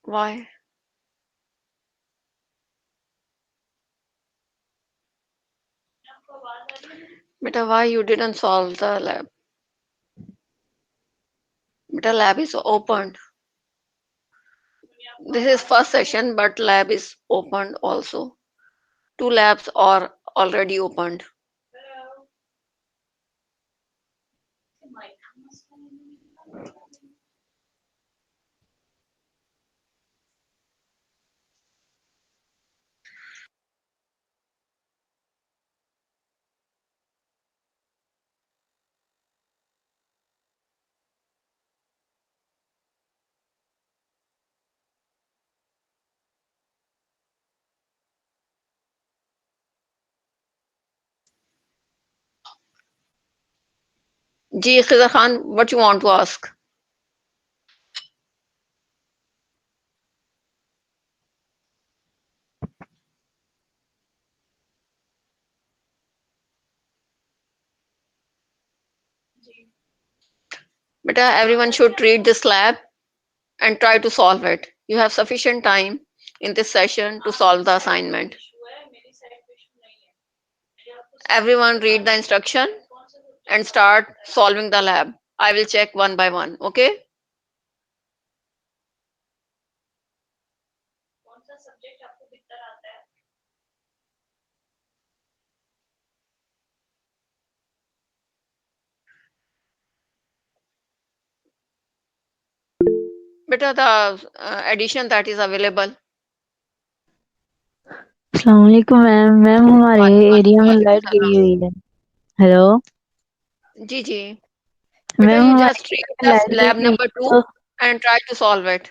Why? Beta, why you didn't solve the lab? Beta, lab is opened. This is first session, but lab is opened also. Two labs are already opened. Ji Khizar Khan, what you want to ask? Beta, everyone should read this lab and try to solve it. You have sufficient time in this session to solve the assignment. Everyone read the instruction and start solving the lab. I will check one by one, okay? Beta, the edition that is available. अस्सलामुअलैकुम ma'am ma'am हमारे area में Walaikum light गई salam. हुई है। Hello Ji, ji. Beta, ma'am you हमारे just read area में the light गई lab हुई number है two तो and try to solve it.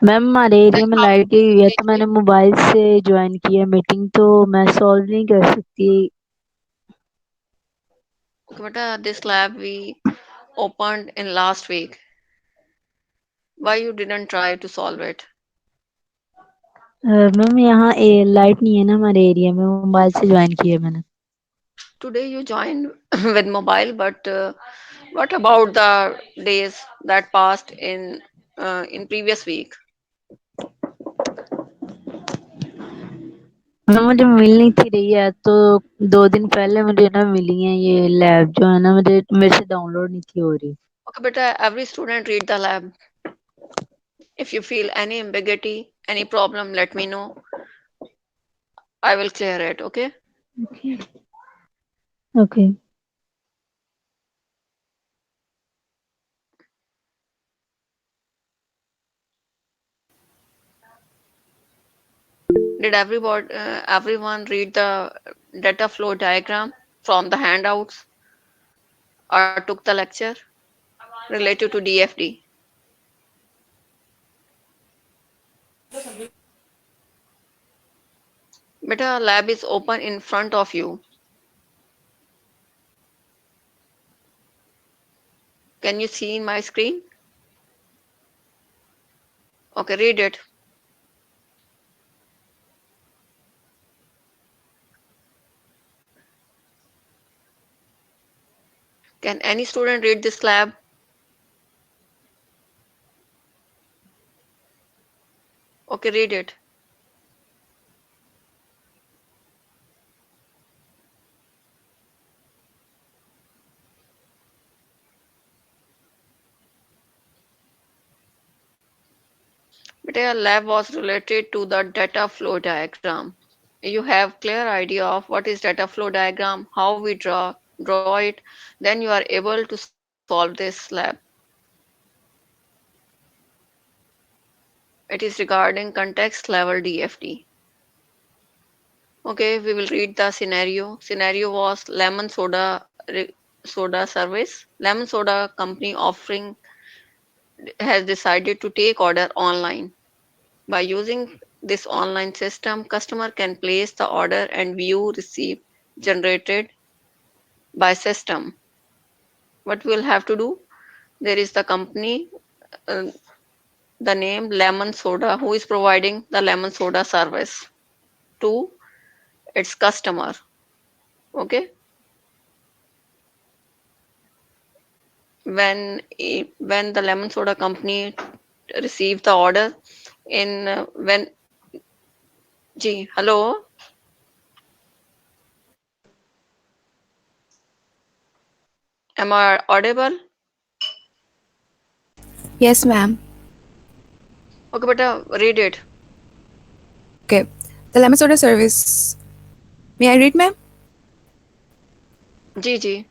Ma'am हमारे Like एरिया में how? लाइट गई हुई है Ji, तो ji. मैंने मोबाइल से ज्वाइन की है मीटिंग तो मैं सॉल्व नहीं कर सकती। Okay, beta, this lab we opened in last week. Why you didn't try to solve it? Ma'am यहाँ लाइट नहीं है ना हमारे एरिया में, मोबाइल से ज्वाइन की है मैंने। Today you joined with mobile, but what about the days that passed in previous week? Ma'am मुझे मिल नहीं थी रही है तो 2 दिन पहले मुझे ना मिली है ये लैब जो है ना, मुझे मेरे से डाउनलोड नहीं थी हो रही। Okay, beta, every student read the lab. If you feel any ambiguity, any problem, let me know. I will clear it. Okay. Okay okay Did everyone read the data flow diagram from the handouts or took the lecture related to DFD? Beta, lab is open in front of you. Can you see in my screen? Okay, read it. Can any student read this lab? Okay, read it. But a lab was related to the data flow diagram. You have clear idea of what is data flow diagram, how we draw it, then you are able to solve this lab. It is regarding context level DFT. Okay, we will read the scenario. Scenario was soda service. Lemon soda company offering has decided to take order online. By using this online system, customer can place the order and view receipt generated by system. What we'll have to do? There is the company, uh, the name Lemon Soda, who is providing the lemon soda service to its customer. Okay. when the lemon soda company received the order in when जी hello, am I audible? Yes, ma'am. Okay beta, read it. Okay. The lemon soda service. May I read, ma'am? जी जी.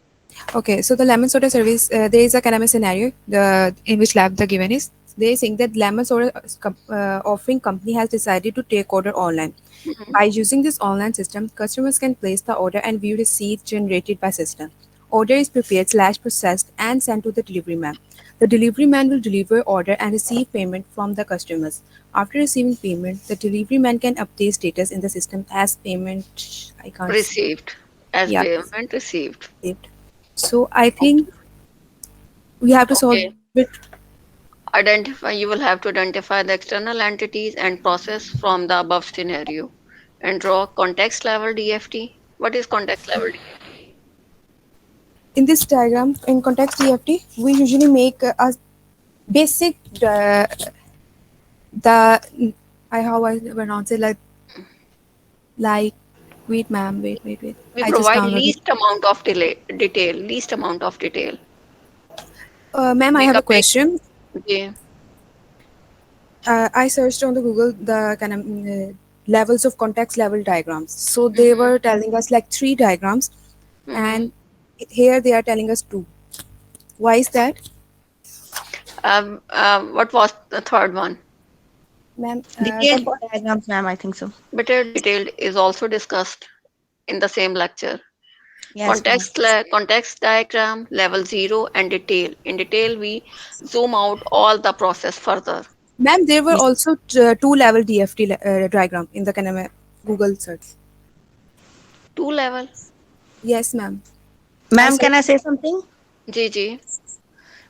Okay. So the lemon soda service, there is a kind of a scenario in which lab the given is. They saying that lemon soda offering company has decided to take order online. Mhm. By using this online system, customers can place the order and view receipt generated by system. Order is prepared slash processed and sent to the delivery man. The delivery man will deliver order and receive payment from the customers. After receiving payment, the delivery man can update status in the system as payment. I can't see. Received, as Yeah, payment received. received. So I think Okay. we have to solve Okay. it. Identify, you will have to identify the external entities and process from the above scenario and draw context level DFT. What is context level DFT? In this diagram, in context DFT, we usually make a basic the I how I pronounce it like wait ma'am wait We I just provide downloaded. least amount of detail, least amount of detail. Ma'am, I Make have a a big, question. yeah. I searched on the Google the kind of levels of context level diagrams. So they Mhm, were telling us like three diagrams, mhm. and here they are telling us two. Why is that, What was the third one? ma'am? Detailed diagrams, ma'am, I think so. Better detailed is also discussed in the same lecture. Yes, ma'am. Context diagram, level 0, and detail. In detail, we zoom out all the process further. Ma'am, there were Yes. also two level DFT diagram in the kind of Google search. Two level. Yes, ma'am. I Ma'am, can I searched. say something? जी जी.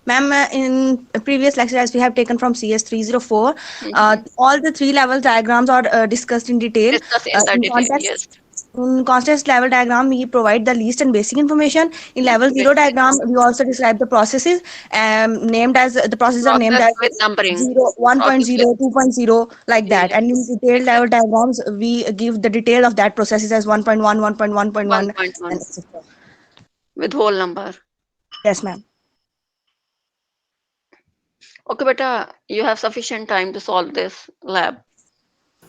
Ma'am, in previous lectures we have taken from CS 304, Mhm. all the three level diagrams are discussed in detail. Discuss in the In detail. Yes. context, in context level diagram, we provide the least and basic information. In level zero Basic diagram, we information. also describe the processes, named as the processes are named Process as with numbering. zero, Process with 1.0, 2.0, like that. yeah. And in detailed level Exactly. diagrams, we give the detail of that processes as 1.1, 1.1.1, and 1.1 etc. with whole number. Yes, ma'am. Okay, beta, you have sufficient time to solve this lab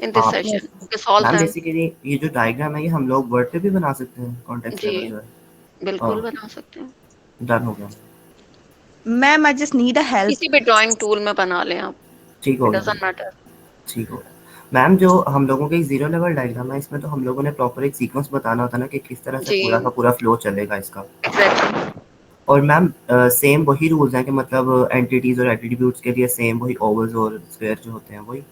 in this हाँ session. Yes. Okay, solve ma'am them. Basically ये जो diagram है ये हम लोग word पे भी बना सकते हैं कॉन्टेक्स्ट जी लेवल जो है बिल्कुल बना सकते हैं. डन हो गया Ma'am, I just need a help. किसी भी ड्राइंग टूल में बना लें आप. ठीक हो इट गया डजंट मैटर. ठीक हो गया मैम जो हम लोगों के जीरो लेवल डायग्राम है इसमें तो हम लोगों ने प्रॉपर एक सीक्वेंस बताना होता है ना कि किस तरह से जी पूरा का पूरा फ्लो चलेगा इसका एग्जैक्टली. और मैम सेम वही रूल्स हैं कि मतलब एंटिटीज और एट्रीब्यूट्स के लिए सेम वही ओवल्स और स्क्वायर जो होते हैं वही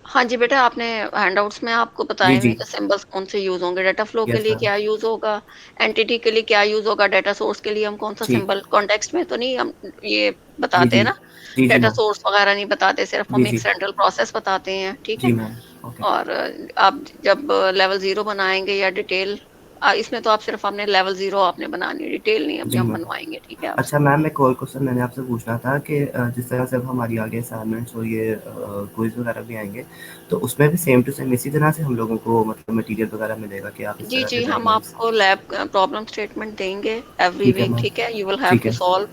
हाँ जी बेटा, आपने हैंडआउट्स में आपको बताए जी हुए जी हैं कि सिंबल्स कौन से यूज होंगे, डाटा फ्लो के यस लिए मैम क्या यूज होगा, एंटिटी के लिए क्या यूज होगा, डाटा सोर्स के लिए हम कौन सा ठीक सिंबल, कॉन्टेक्स्ट में तो नहीं हम ये जी बताते जी हैं ना, जी जी डाटा मैम सोर्स वगैरह नहीं बताते, सिर्फ जी हम एक जी सेंट्रल प्रोसेस बताते हैं, ठीक है. जी मैम ओके और आप जब लेवल 0 बनाएँगे या डिटेल इसमें तो आप सिर्फ आपने लेवल 0 आपने बनानी है, डिटेल नहीं अभी जी हम मैम बनवाएँगे, ठीक है आपसे. अच्छा मैम एक और क्वेश्चन मैंने आपसे पूछना था कि जिस तरह से अब हमारी आगे असाइनमेंट्स और ये क्विज वगैरह भी आएंगे तो उसमें भी सेम टू सेम इसी तरह से हम लोगों को मतलब मटीरियल वगैरह मिलेगा कि आप इस जी, तरह जी, के हम डायग्राम्स आपको लैब प्रॉब्लम स्टेटमेंट देंगे एवरी ठीक है वीक, मैम ठीक है? यू विल हैव ठीक टू है सॉल्व.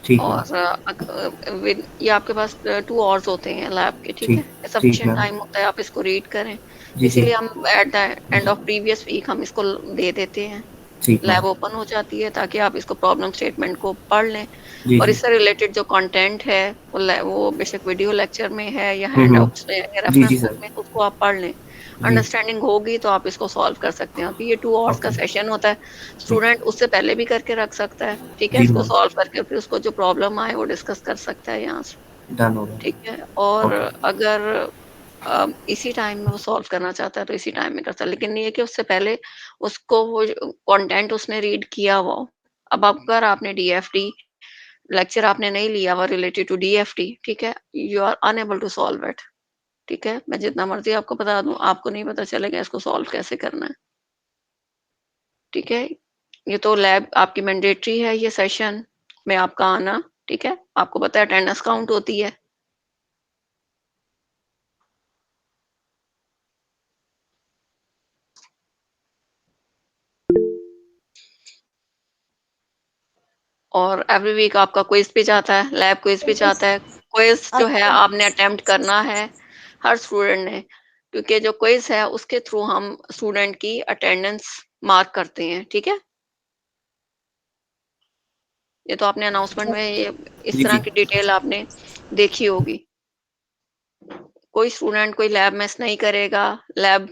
ठीक है और ये आपके पास 2 आवर्स होते हैं लैब के, ठीक है? ठीक ठीक सफिशिएंट मैम टाइम होता है, आप इसको रीड करें. जी जी इसीलिए हम at the end of previous week हम इसको दे देते हैं. ठीक मैम लैब ओपन हो जाती है ताकि आप इसको प्रॉब्लम स्टेटमेंट को पढ़ लें जी और जी इससे रिलेटेड जो कंटेंट है वो बेशक वीडियो लेक्चर में है या हैंडआउट्स में या जी रेफरेंस जी बुक सर में, तो उसको आप पढ़ लें. जी अंडरस्टैंडिंग होगी तो आप इसको सॉल्व कर सकते हैं. अभी ये 2 आवर्स का ओके सेशन होता है. ठीक स्टूडेंट उससे पहले भी करके रख सकता है, ठीक है? जी इसको मैम सॉल्व करके फिर उसको जो प्रॉब्लम आए वो डिस्कस कर सकता है यहाँ से, डन हो गया ठीक है? और ओके अगर इसी टाइम में वो सॉल्व करना चाहता है तो इसी टाइम में कर सकता है, लेकिन ये है कि उससे पहले उसको वो कंटेंट उसने रीड किया हुआ हो. अब अगर आपने डीएफटी लेक्चर आपने नहीं लिया हुआ रिलेटेड टू डीएफटी, ठीक है? You are unable to solve it, ठीक है? मैं जितना मर्ज़ी आपको बता दूँ, आपको नहीं पता चलेगा इसको सॉल्व कैसे करना है, ठीक है? ये तो लैब आपकी मैंडेटरी है ये सेशन, में आपका आना, ठीक है? आपको पता है अटेंडेंस काउंट होती है। और एवरी वीक आपका क्विज भी जाता है, लैब क्विज भी जाता है। क्विज जो है आपने अटेम्प्ट करना है, हर स्टूडेंट ने, क्योंकि जो क्विज है उसके थ्रू हम स्टूडेंट की अटेंडेंस मार्क करते हैं, ठीक है? ये तो आपने अनाउंसमेंट में ये इस जी तरह जी। की डिटेल आपने देखी होगी। कोई स्टूडेंट कोई लैब मिस नहीं करेगा, लैब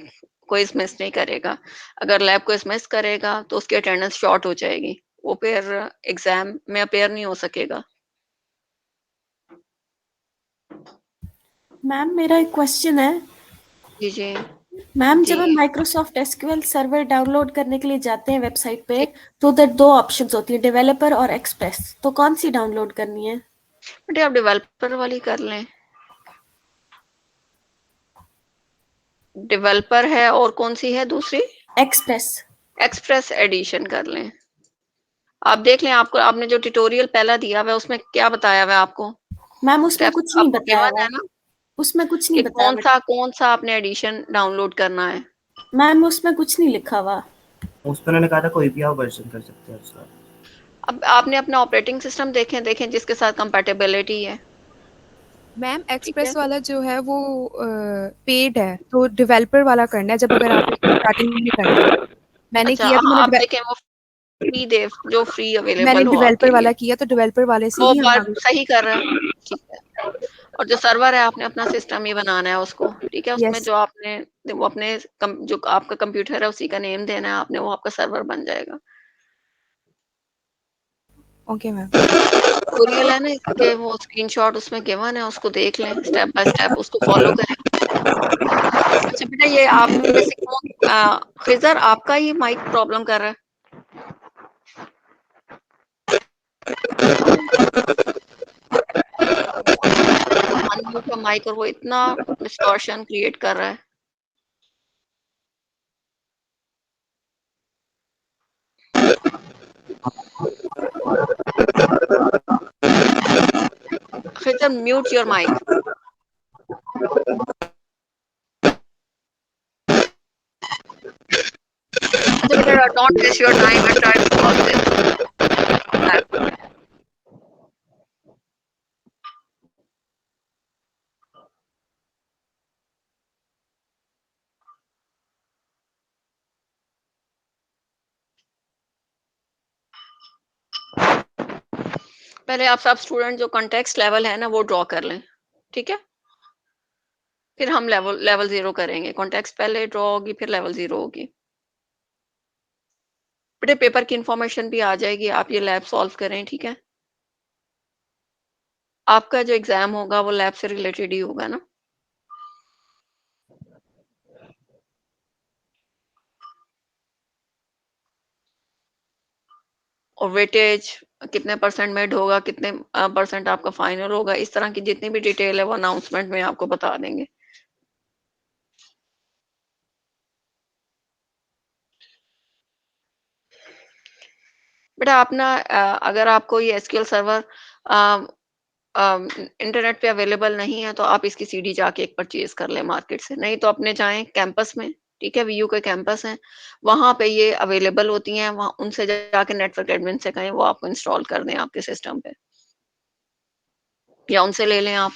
क्विज मिस नहीं करेगा। अगर लैब क्विज मिस करेगा तो उसकी अटेंडेंस शॉर्ट हो जाएगी, वो फिर एग्जाम में अपीयर नहीं हो सकेगा। मैम मेरा एक क्वेश्चन है। जी जी मैम जी। जब हम माइक्रोसॉफ्ट एसक्यूएल सर्वर डाउनलोड करने के लिए जाते हैं वेबसाइट पे, तो उधर दो ऑप्शंस होती है, डेवलपर और एक्सप्रेस। तो कौन सी डाउनलोड करनी है? बेटे आप डेवलपर वाली कर लें। डेवलपर है और कौन सी है दूसरी? एक्सप्रेस। एक्सप्रेस एडिशन कर लें। आप देख लें, आपको आपने जो ट्यूटोरियल पहला दिया हुआ है उसमें क्या बताया हुआ है आपको? मैम उसमें स्टेप्स कुछ नहीं आपको बताया गिवन हुआ। है ना उसमें कुछ नहीं कि बताया हुआ। कौन सा आपने एडिशन डाउनलोड करना है? मैम उसमें कुछ नहीं लिखा हुआ। उस पर उन्होंने कहा था कोई भी आप वर्जन कर सकते हैं उसका। अब आपने अपना ऑपरेटिंग सिस्टम देखें जिसके साथ कंपैटिबिलिटी है, मैम ठीक है? एक्सप्रेस वाला जो है वो पेड है, तो डेवलपर वाला करना है जब अगर आपने स्टार्टिंग में करना है। मैंने अच्छा किया तो हाँ, आप देखें वो फ्री दे जो फ्री मैंने अवेलेबल हो आपके डेवलपर वाला लिए, किया, तो डेवलपर वाले से वो ही हम बात आगे। सही कर रहा है, ठीक है। और जो सर्वर है आपने अपना सिस्टम ही बनाना है उसको, ठीक है? उसमें यस। जो आपने वो अपने जो आपका कंप्यूटर है उसी का नेम देना है आपने, वो आपका सर्वर बन जाएगा। Okay ma'am. ट्यूटोरियल है ना इसके, वो स्क्रीनशॉट उसमें गिवन है, उसको देख लें, स्टेप बाय स्टेप उसको फॉलो करें। अच्छा बेटा ये आप में से कौन खिजर आपका ही माइक प्रॉब्लम कर रहा है? अनम्यूट का माइक, और वो इतना डिस्टॉर्शन क्रिएट कर रहा है। Khizar mute your mic. अच्छा बेटा don't waste your time and try to solve this. पहले आप सब स्टूडेंट जो कॉन्टेक्स्ट लेवल है ना वो ड्रॉ कर लें, ठीक है? फिर हम लेवल लेवल 0 करेंगे। कॉन्टेक्स्ट पहले ड्रॉ होगी, फिर लेवल 0 होगी। बेटे पेपर की इंफॉर्मेशन भी आ जाएगी, आप ये लैब सॉल्व करें, ठीक है? आपका जो एग्जाम होगा वो लैब से रिलेटेड ही होगा ना? और वेटेज कितने परसेंट मिड होगा, कितने परसेंट आपका फाइनल होगा, इस तरह की जितनी भी डिटेल है वो अनाउंसमेंट में आपको बता देंगे। बेटा आप ना अगर आपको ये एसक्यूएल सर्वर इंटरनेट पे अवेलेबल नहीं है तो आप इसकी सीडी जाके एक परचेज कर लें मार्केट से, नहीं तो अपने जाएं कैंपस में, ठीक है? वीयू के कैंपस हैं, वहां पे ये अवेलेबल होती हैं, वहां उनसे जाके नेटवर्क एडमिन से कहें वो आपको इंस्टॉल कर दें आपके सिस्टम पे, या उनसे ले लें आप।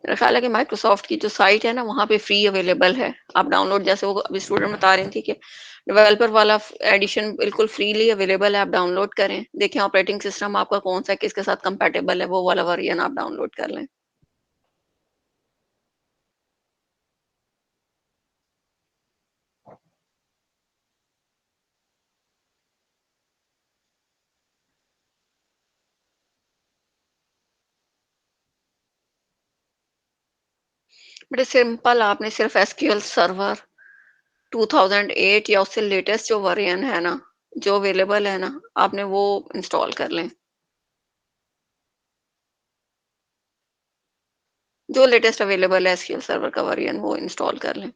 मेरा ख्याल है कि माइक्रोसॉफ्ट की जो साइट है ना वहाँ पे फ्री अवेलेबल है, आप डाउनलोड, जैसे वो अभी स्टूडेंट बता रही थी कि डेवलपर वाला एडिशन बिल्कुल फ्रीली अवेलेबल है, आप डाउनलोड करें, देखें ऑपरेटिंग सिस्टम आपका कौन सा है, किसके साथ कंपैटिबल है, वो वाला वर्जन आप डाउनलोड कर लें। बड़े सिंपल, आपने सिर्फ एसक्यूएल सर्वर 2008 या उससे लेटेस्ट जो वर्जन है ना, जो अवेलेबल है ना, आपने वो इंस्टॉल कर लें। जो लेटेस्ट अवेलेबल है एसक्यूएल सर्वर का वर्जन वो इंस्टॉल कर लें।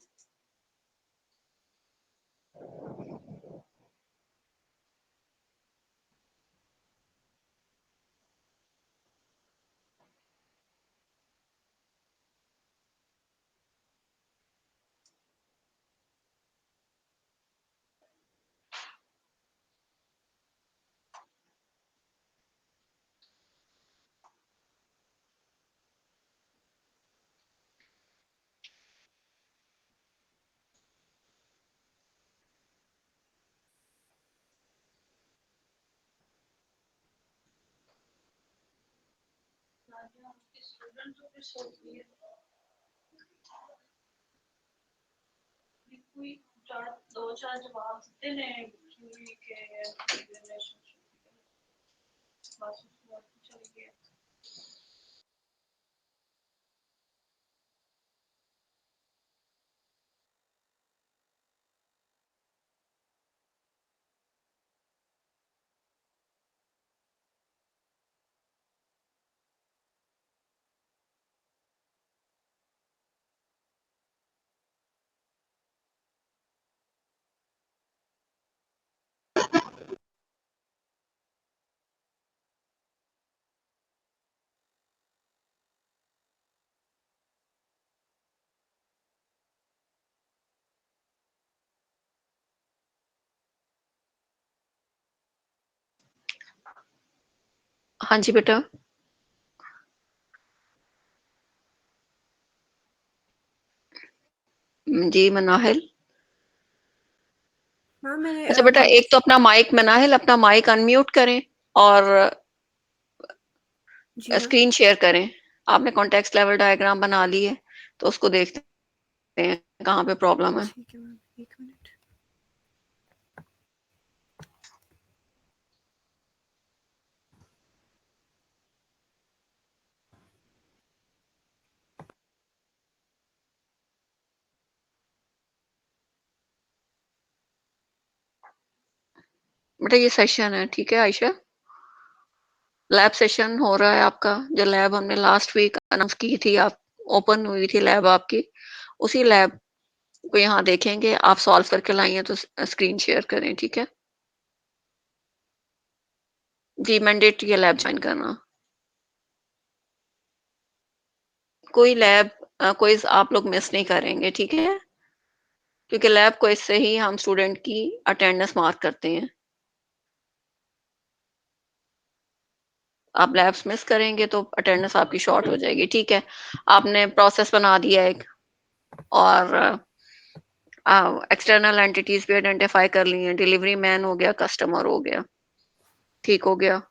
हाँ जी बेटा। जी मनाहिल। मैम मैंने अच्छा बेटा, एक तो अपना माइक मनाहिल अपना माइक अनम्यूट करें और जी मैम। स्क्रीन शेयर करें। आपने कॉन्टेक्स्ट लेवल डायग्राम बना ली है तो उसको देखते हैं कहाँ पे प्रॉब्लम है। ठीक है मैम, एक मिनट। बेटा ये सेशन है, ठीक है आयशा, लैब सेशन हो रहा है आपका। जो लैब हमने लास्ट वीक अनाउंस की थी, आप ओपन हुई थी लैब आपकी, उसी लैब को यहाँ देखेंगे। आप सॉल्व करके लाई हैं तो स्क्रीन शेयर करें, ठीक है जी। मैंडेटरी है लैब ज्वाइन करना। कोई लैब कोई आप लोग मिस नहीं करेंगे, ठीक है, क्योंकि लैब को इससे ही हम स्टूडेंट की अटेंडेंस मार्क करते हैं। आप लैब्स मिस करेंगे तो अटेंडेंस आपकी शॉर्ट हो जाएगी, ठीक है। आपने प्रोसेस बना दिया एक, और एक्सटर्नल एंटिटीज भी आइडेंटिफाई कर ली हैं। डिलीवरी मैन हो गया, कस्टमर हो गया, ठीक हो गया।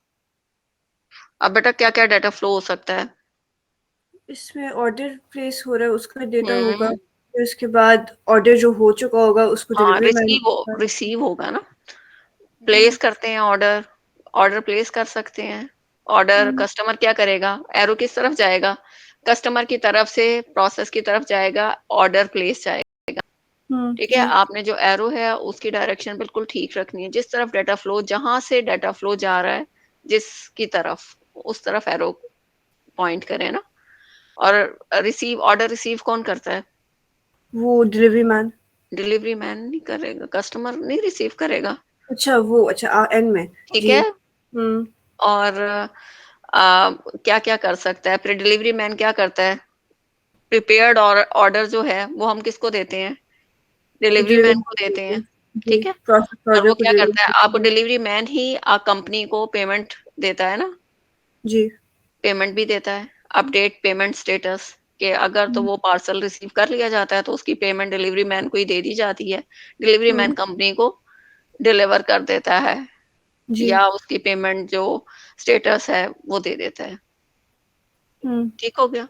अब बेटा क्या क्या डाटा फ्लो हो सकता है? इसमें ऑर्डर प्लेस हो रहा है उसका डेटा होगा, हम्म, फिर उसके बाद ऑर्डर जो हो चुका होगा उसको हाँ डिलीवरी मैन। रिसीव होगा ना। प्लेस करते हैं ऑर्डर, ऑर्डर प्लेस कर सकते हैं। ऑर्डर कस्टमर क्या करेगा, एरो किस तरफ जाएगा, कस्टमर की तरफ से प्रोसेस की तरफ जाएगा, ऑर्डर प्लेस जाएगा, ठीक है। जी आपने जो एरो है उसकी डायरेक्शन बिल्कुल ठीक रखनी है। जिस तरफ डाटा फ्लो, जहां से डाटा फ्लो जा रहा है जिसकी तरफ, उस तरफ एरो पॉइंट करें ना। और रिसीव, ऑर्डर रिसीव कौन करता है? वो डिलीवरी मैन। डिलीवरी मैन नहीं करेगा, कस्टमर नहीं रिसीव करेगा, अच्छा वो अच्छा एंड में। ठीक जी। है। और क्या क्या कर सकता है फिर डिलीवरी मैन, क्या करता है? प्रिपेयर्ड और ऑर्डर जो है वो हम किसको देते हैं? डिलीवरी मैन को देते हैं, जी ठीक है। प्रोसेस और ऑर्डर वो को क्या करता है, आपको डिलीवरी। डिलीवरी मैन ही कंपनी को पेमेंट देता है ना, जी पेमेंट भी देता है। अपडेट पेमेंट स्टेटस के अगर तो वो पार्सल रिसीव कर लिया जाता है तो उसकी पेमेंट डिलीवरी मैन को ही दे दी जाती है। डिलीवरी मैन कंपनी को डिलीवर कर देता है, जी या उसकी पेमेंट जो स्टेटस है वो दे देता है, ठीक हो गया।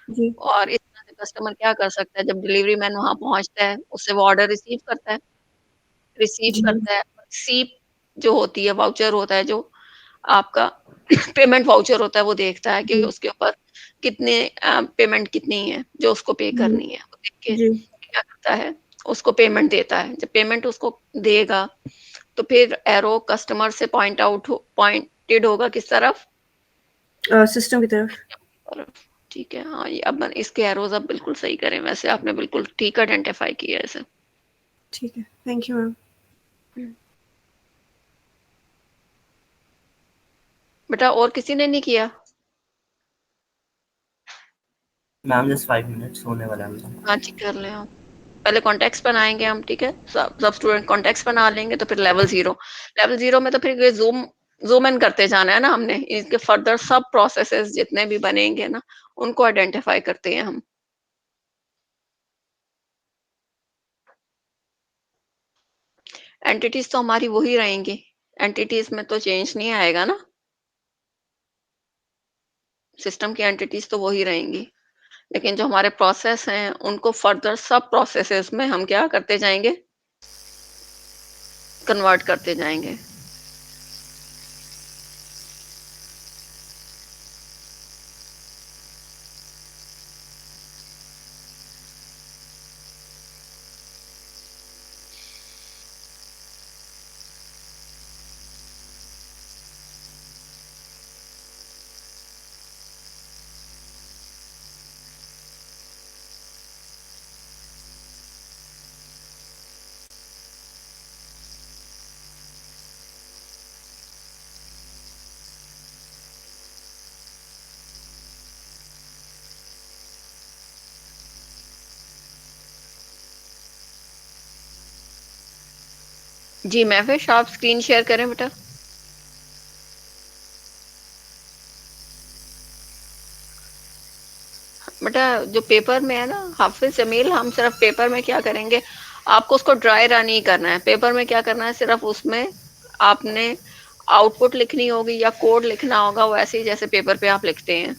जी और इस तरह से कस्टमर क्या कर सकता है, जब डिलीवरी मैन वहां पहुंचता है उससे वो ऑर्डर रिसीव करता है, जी रिसीप जो होती है, वाउचर होता है जो आपका पेमेंट वाउचर होता है, वो देखता है कि जी उसके ऊपर कितने पेमेंट कितनी है जो उसको पे जी करनी है। वो देख के जी क्या करता है, उसको पेमेंट देता है। जब पेमेंट उसको देगा तो फिर एरो कस्टमर से पॉइंटेड होगा किस तरफ? सिस्टम की तरफ। ठीक है। हाँ, ये अब इसके एरोज अब बिल्कुल सही करें, वैसे आपने बिल्कुल ठीक आइडेंटिफाई किया है इसे। ठीक है, थैंक यू मैम। बेटा और किसी ने नहीं किया? मैम जस्ट 5 मिनट्स होने वाला है मेरा। हाँ जी, कर लें आप। पहले कॉन्टेक्स्ट बनाएंगे हम, ठीक है, सब स्टूडेंट कॉन्टेक्स्ट बना लेंगे, तो फिर लेवल 0 में तो फिर ये जूम जूम इन करते जाना है ना हमने, इसके फर्दर सब प्रोसेसेस जितने भी बनेंगे ना उनको आइडेंटिफाई करते हैं हम। एंटिटीज तो हमारी वही रहेंगी, एंटिटीज में तो चेंज नहीं आएगा ना, सिस्टम की एंटिटीज तो वही रहेंगी, लेकिन जो हमारे प्रोसेस हैं उनको फर्दर सब प्रोसेसेस में हम क्या करते जाएंगे, कन्वर्ट करते जाएंगे। जी महविश, आप स्क्रीन शेयर करें बेटा। बेटा जो पेपर में है ना हाफिज जमील, हम सिर्फ पेपर में क्या करेंगे, आपको उसको ड्राई रन नहीं करना है, पेपर में क्या करना है, सिर्फ उसमें आपने आउटपुट लिखनी होगी या कोड लिखना होगा, वैसे ही जैसे पेपर पे आप लिखते हैं,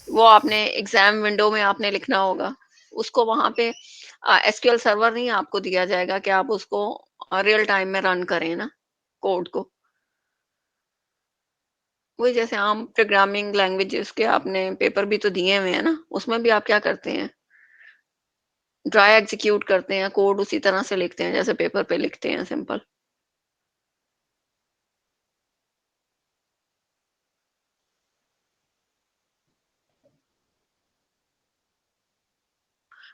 वो आपने एग्जाम विंडो में आपने लिखना होगा उसको। वहां पे एसक्यूएल सर्वर नहीं आपको दिया जाएगा कि आप उसको रियल टाइम में रन करें ना कोड को। वही जैसे आम प्रोग्रामिंग लैंग्वेजेस के आपने पेपर भी तो दिए हुए हैं ना, उसमें भी आप क्या करते हैं, ड्राई एग्जीक्यूट करते हैं, कोड उसी तरह से लिखते हैं जैसे पेपर पे लिखते हैं, सिंपल।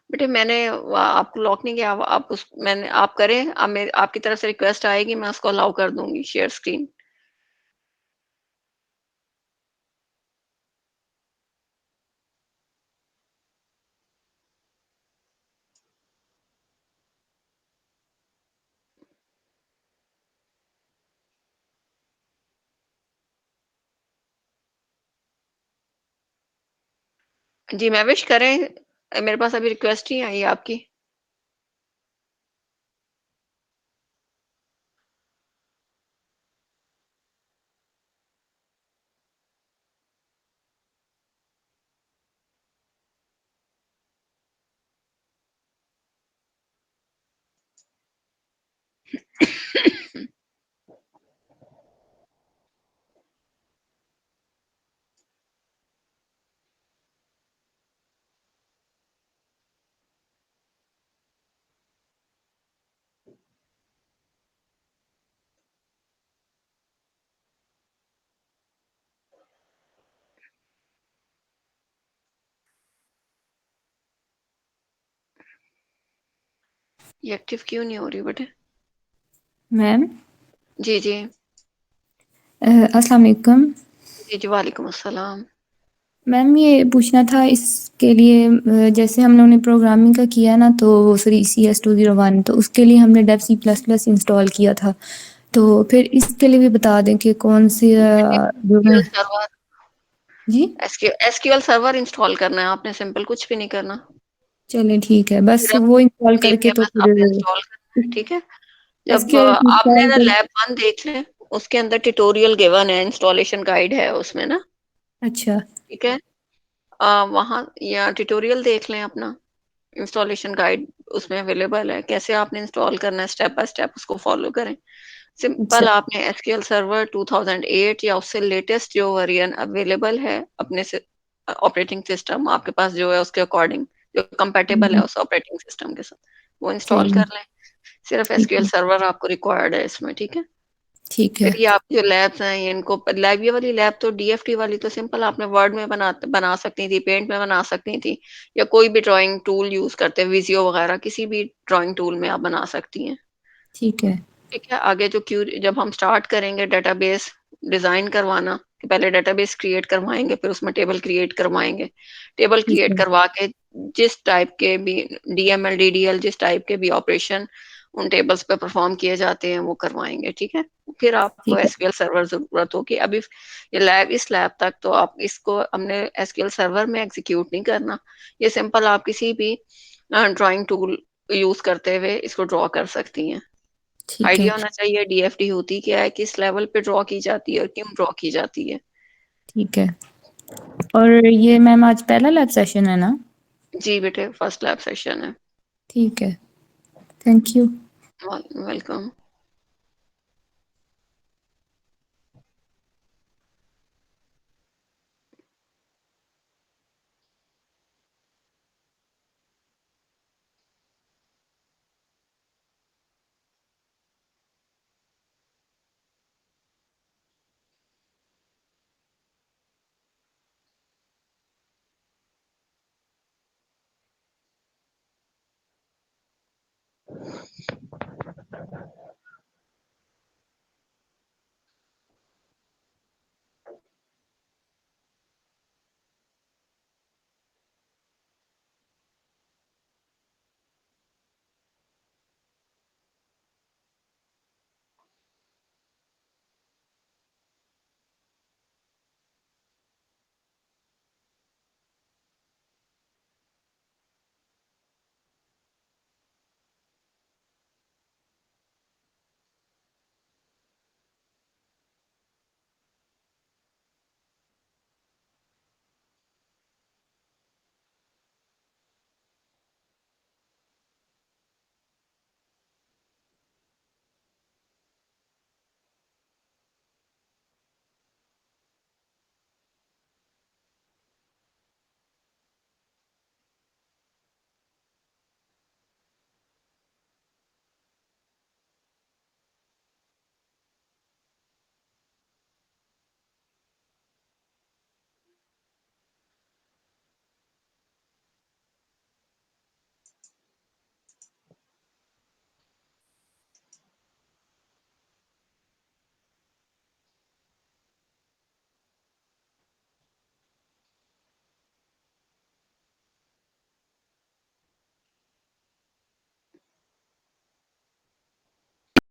बेटे मैंने आपको लॉक नहीं किया, आप उस मैंने आप करें, आप मेरे आपकी तरफ से रिक्वेस्ट आएगी, मैं उसको अलाउ कर दूंगी शेयर स्क्रीन। जी मैं विश करें, मेरे पास अभी रिक्वेस्ट ही आई है आपकी। ये एक्टिव क्यों नहीं हो रही बेटे? मैम जी जी। अस्सलाम वालेकुम। जी जी, वालेकुम अस्सलाम। मैम ये पूछना था इसके लिए जैसे हम लोगों ने प्रोग्रामिंग का किया ना, तो सॉरी CS201, तो उसके लिए हमने डेव C++ इंस्टॉल किया था, तो फिर इसके लिए भी बता दें कि कौन से जो मैं। सर्वर, जी एसक्यूएल सर्वर इंस्टॉल करना है आपने, सिंपल, कुछ भी नहीं करना, चलें ठीक है, बस सिर्फ वो इंस्टॉल नेम करके के तो बस फिर आपने इंस्टॉल करना है, ठीक है। जब SQL आपने इंस्टॉल ना कर। लैब 1 देख लें, उसके अंदर ट्यूटोरियल गिवन है, इंस्टॉलेशन गाइड है उसमें ना, अच्छा ठीक है। वहाँ या ट्यूटोरियल देख लें अपना, इंस्टॉलेशन गाइड उसमें अवेलेबल है, कैसे आपने इंस्टॉल करना है स्टेप बाय स्टेप, उसको फॉलो करें। अच्छा सिंपल, आपने एसक्यूएल सर्वर 2008 या उससे लेटेस्ट जो वेरिएंट अवेलेबल है अपने से ऑपरेटिंग सिस्टम आपके पास जो है उसके अकॉर्डिंग, जो कंपेटेबल है उस ऑपरेटिंग सिस्टम के साथ, वो इंस्टॉल सही कर लें। सिर्फ ठीक एसक्यूएल है सर्वर आपको रिक्वायर्ड है इसमें, ठीक है। ठीक है। फिर ये आपकी जो लैब्स हैं इनको लैब, ये वाली लैब तो डीएफटी वाली तो सिंपल आपने वर्ड में बना सकती थी, पेंट में बना सकती थी, या कोई भी ड्राइंग टूल यूज करते हैं, विजियो वगैरह किसी भी ड्राइंग टूल में आप बना सकती हैं। ठीक है। ठीक है, आगे जो जब हम स्टार्ट करेंगे डेटाबेस डिजाइन करवाना, कि पहले डेटाबेस क्रिएट करवाएंगे, फिर उसमें टेबल क्रिएट करवाएंगे, टेबल ठीक क्रिएट है। करवा के जिस टाइप के भी डीएमएल डीडीएल जिस टाइप के भी ऑपरेशन उन टेबल्स पे परफॉर्म किए जाते हैं वो करवाएंगे। ठीक है, फिर आपको ठीक है। एसक्यूएल सर्वर जरूरत होगी। अभी ये लैब, इस लैब तक तो आप इसको हमने एसक्यूएल सर्वर में एग्जीक्यूट नहीं करना, ये सिंपल आप किसी भी ड्राइंग टूल यूज करते हुए इसको ड्रॉ कर सकती हैं। ठीक है। आइडिया होना चाहिए डीएफटी होती क्या है, किस लेवल पे ड्रॉ की जाती है और क्यों ड्रॉ की जाती है। ठीक है। और ये मैम आज पहला लैब सेशन है ना? जी बेटे, फर्स्ट लैब सेशन है। ठीक है। Thank you. Welcome.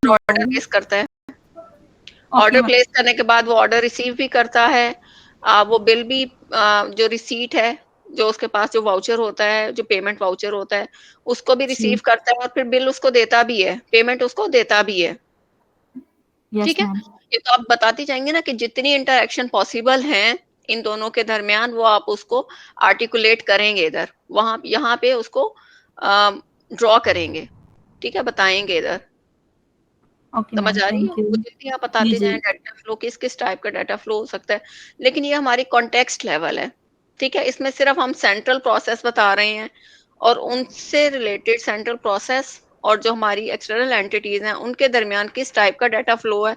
Order place करता है, Okay, ऑर्डर ma'am. प्लेस करने के बाद वो ऑर्डर रिसीव भी करता है, वो बिल भी, जो रिसीट है, जो उसके पास जो वाउचर होता है, जो पेमेंट वाउचर होता है, उसको भी जी. रिसीव करता है और फिर बिल उसको देता भी है, पेमेंट उसको देता भी है। Yes, ठीक है, ma'am. ये तो आप बताती जाएंगे ना कि जितनी इंटरेक्शन पॉसिबल हैं इन दोनों के दरमियान वो आप उसको आर्टिकुलेट करेंगे, इधर वहां यहाँ पे उसको ड्रॉ करेंगे। ठीक है, बताएंगे इधर। Okay, समझ ma'am. आ रही है, Thank वो you. जितनी आप जी बताते जी. जाएं डाटा फ्लो, किस किस टाइप का डाटा फ्लो हो सकता है, लेकिन ये हमारी कॉन्टेक्स्ट लेवल है। ठीक है, इसमें सिर्फ हम सेंट्रल प्रोसेस बता रहे हैं और उनसे रिलेटेड सेंट्रल प्रोसेस और जो हमारी एक्सटर्नल एंटिटीज हैं उनके दरमियान किस टाइप का डाटा फ्लो है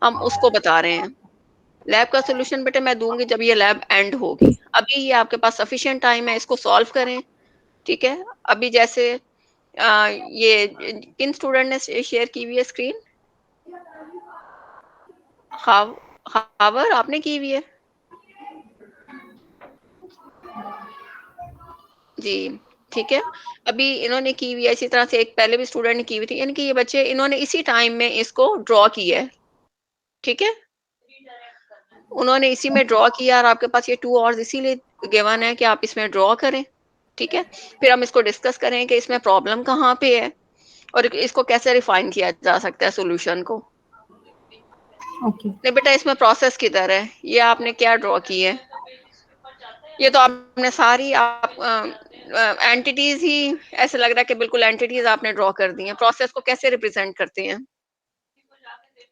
हम उसको बता रहे हैं। लैब का सोल्यूशन बेटे मैं दूंगी जब ये लैब एंड होगी, अभी ये आपके पास सफिशिएंट टाइम है, इसको सॉल्व करें। ठीक है, अभी जैसे ये किन स्टूडेंट ने शेयर की हुई है स्क्रीन? हाव हावर आपने की हुई है? जी, ठीक है। अभी इन्होंने की हुई है, इसी तरह से एक पहले भी स्टूडेंट ने की हुई थी, यानी कि ये बच्चे इन्होंने इसी टाइम में इसको ड्रॉ किया है। ठीक है, उन्होंने इसी में ड्रॉ किया और आपके पास ये 2 आवर्स इसीलिए गिवन है कि आप इसमें ड्रॉ करें। ठीक है, फिर हम इसको डिस्कस करें कि इसमें प्रॉब्लम कहाँ पे है और इसको कैसे रिफाइन किया जा सकता है सोल्यूशन को। Okay. नहीं बेटा, इसमें प्रोसेस किधर है, ये आपने क्या ड्रॉ की है? ये तो आपने सारी आप एंटिटीज ही, ऐसे लग रहा है कि बिल्कुल एंटिटीज आपने ड्रॉ कर दी हैं। प्रोसेस को कैसे रिप्रेजेंट करते हैं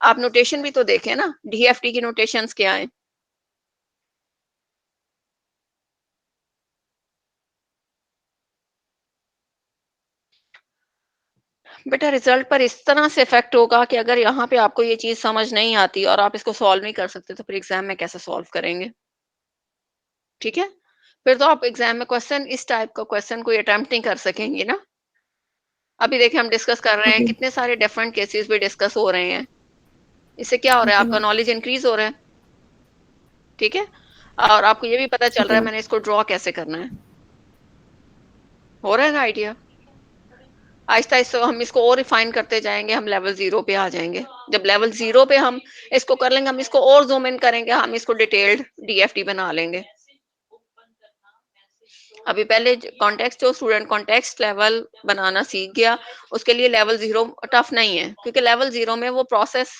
आप? नोटेशन भी तो देखें ना, डीएफटी की नोटेशंस क्या है? बेटा रिजल्ट पर इस तरह से इफेक्ट होगा कि अगर यहाँ पे आपको ये चीज समझ नहीं आती और आप इसको सॉल्व नहीं कर सकते तो फिर एग्जाम में कैसे सॉल्व करेंगे? ठीक है, फिर तो आप एग्जाम में क्वेश्चन इस टाइप का क्वेश्चन कोई अटेम्प्ट नहीं कर सकेंगे ना। अभी देखिए हम डिस्कस कर रहे हैं, Okay. कितने सारे डिफरेंट केसेस भी डिस्कस हो रहे हैं। इससे क्या हो रहा है, Okay, आपका ma'am. नॉलेज इंक्रीज हो रहा है। ठीक है, और आपको ये भी पता चल Okay, रहा है ma'am. मैंने इसको ड्रॉ कैसे करना है। हो रहा है ना आइडिया? आहिस्ता आहिस्ता हम इसको और रिफाइन करते जाएंगे, हम लेवल 0 पे आ जाएंगे। जब लेवल 0 पे हम इसको कर लेंगे, हम इसको और जूम इन करेंगे, हम इसको डिटेल्ड डीएफटी बना लेंगे। अभी पहले कॉन्टेक्स्ट, जो स्टूडेंट कॉन्टेक्स्ट लेवल बनाना सीख गया, उसके लिए लेवल 0 टफ नहीं है, क्योंकि लेवल 0 में वो प्रोसेस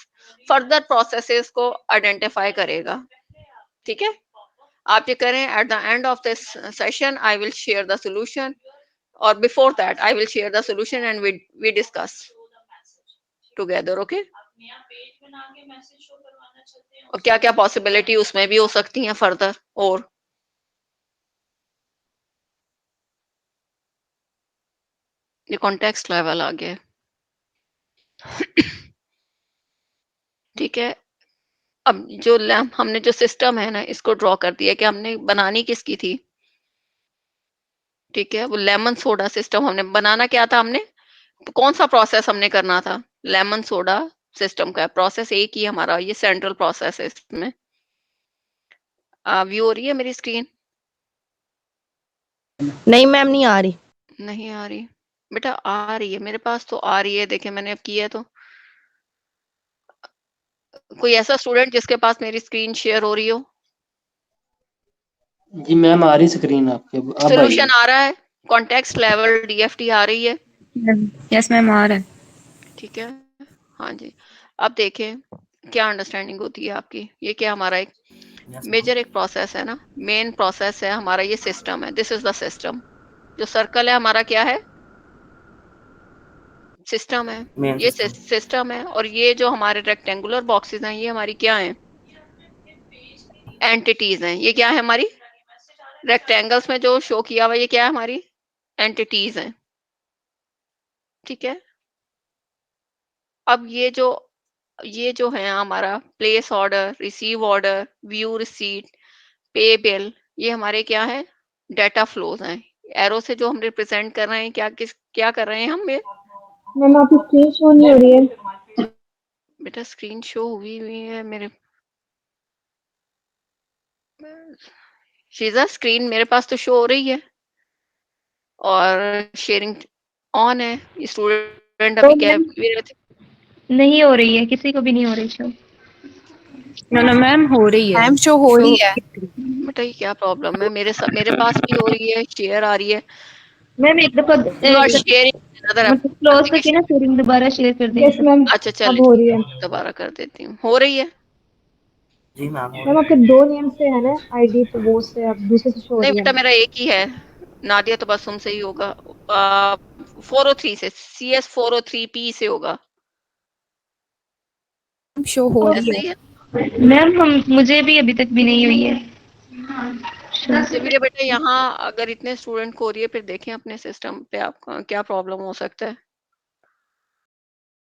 फर्दर प्रोसेसेस को आइडेंटिफाई करेगा। ठीक है, आप ये करें। At the end of this session I will share the solution, और before that I will share the solution and we discuss together. Okay, और क्या क्या पॉसिबिलिटी उसमें भी हो सकती हैं फर्दर। और ये कॉन्टेक्स्ट लेवल आ गया। ठीक है, अब जो हमने जो सिस्टम है ना, इसको ड्रॉ कर दिया कि हमने बनानी किसकी थी। ठीक है, वो लेमन सोडा सिस्टम हमने बनाना, क्या था हमने, कौन सा प्रोसेस हमने करना था, लेमन सोडा सिस्टम का प्रोसेस एक ही हमारा, ये सेंट्रल प्रोसेस है। इसमें व्यू हो रही है मेरी स्क्रीन? नहीं मैम, नहीं आ रही। नहीं आ रही बेटा? आ रही है, मेरे पास तो आ रही है। देखे मैंने अब की है। तो कोई ऐसा स्टूडेंट जिसके पास मेरी स्क्रीन शेयर हो रही हो? जी मैम आ रही स्क्रीन आपके, अब आई है। सोल्यूशन आ रहा है, कॉन्टेक्स्ट लेवल डीएफटी आ रही है। यस मैम आ रहा है। ठीक है, हाँ जी। अब देखें क्या अंडरस्टैंडिंग होती है आपकी। ये क्या हमारा एक मेजर एक प्रोसेस है ना, मेन प्रोसेस है हमारा, ये सिस्टम है। This is the system. जो सर्कल है हमारा क्या है, सिस्टम है। मेन ये सिस्टम। सिस्टम है, और ये जो हमारे रेक्टेंगुलर बॉक्सेस हैं, ये हमारी क्या हैं, एंटिटीज हैं। ये क्या है हमारी, रेक्टेंगल्स में जो शो किया हुआ, ये क्या है हमारी एंटिटीज हैं। ठीक है, अब ये जो है हमारा place order, receive order, view receipt, पे बिल, ये हमारे क्या है, डाटा फ्लोज हैं। एरो से जो हम रिप्रेजेंट कर रहे हैं, क्या कर रहे हैं हम ये। मैम आपकी स्क्रीन शो नहीं हो रही है। बेटा स्क्रीन शो हुई है मेरे, शीजा स्क्रीन मेरे पास तो शो हो रही है और शेयरिंग ऑन है। स्टूडेंट अभी क्या नहीं हो रही है, किसी को भी नहीं हो रही शो। ना मैम हो रही है। मैम शो हो रही है। बेटा ये क्या प्रॉब्लम है, मेरे पास भी हो रही है, शेयर आ रही है। मैम एक दफा You are sharing another मतलब क्लोज करके ना application। शेयरिंग दोबारा शेयर कर दें। यस मैम अच्छा अब चलिए, हो रही है। दोबारा कर देती हूँ। हो रही है? जी मैम हो मैम रही आपके दो नेम से है ना आईडी, तो वो से अब दूसरे से शो हो नहीं रही है। बेटा मेरा एक ही है। नादिया तो बस तुमसे ही होगा। 403 से, CS 403P से होगा। शो हो रही ऐसे है। ही है। मैम हम मुझे भी अभी तक भी नहीं हुई है। चलिए बेटा, यहाँ अगर इतने स्टूडेंट को हो रही है, फिर देखें अपने सिस्टम पे आपका क्या प्रॉब्लम हो सकता है।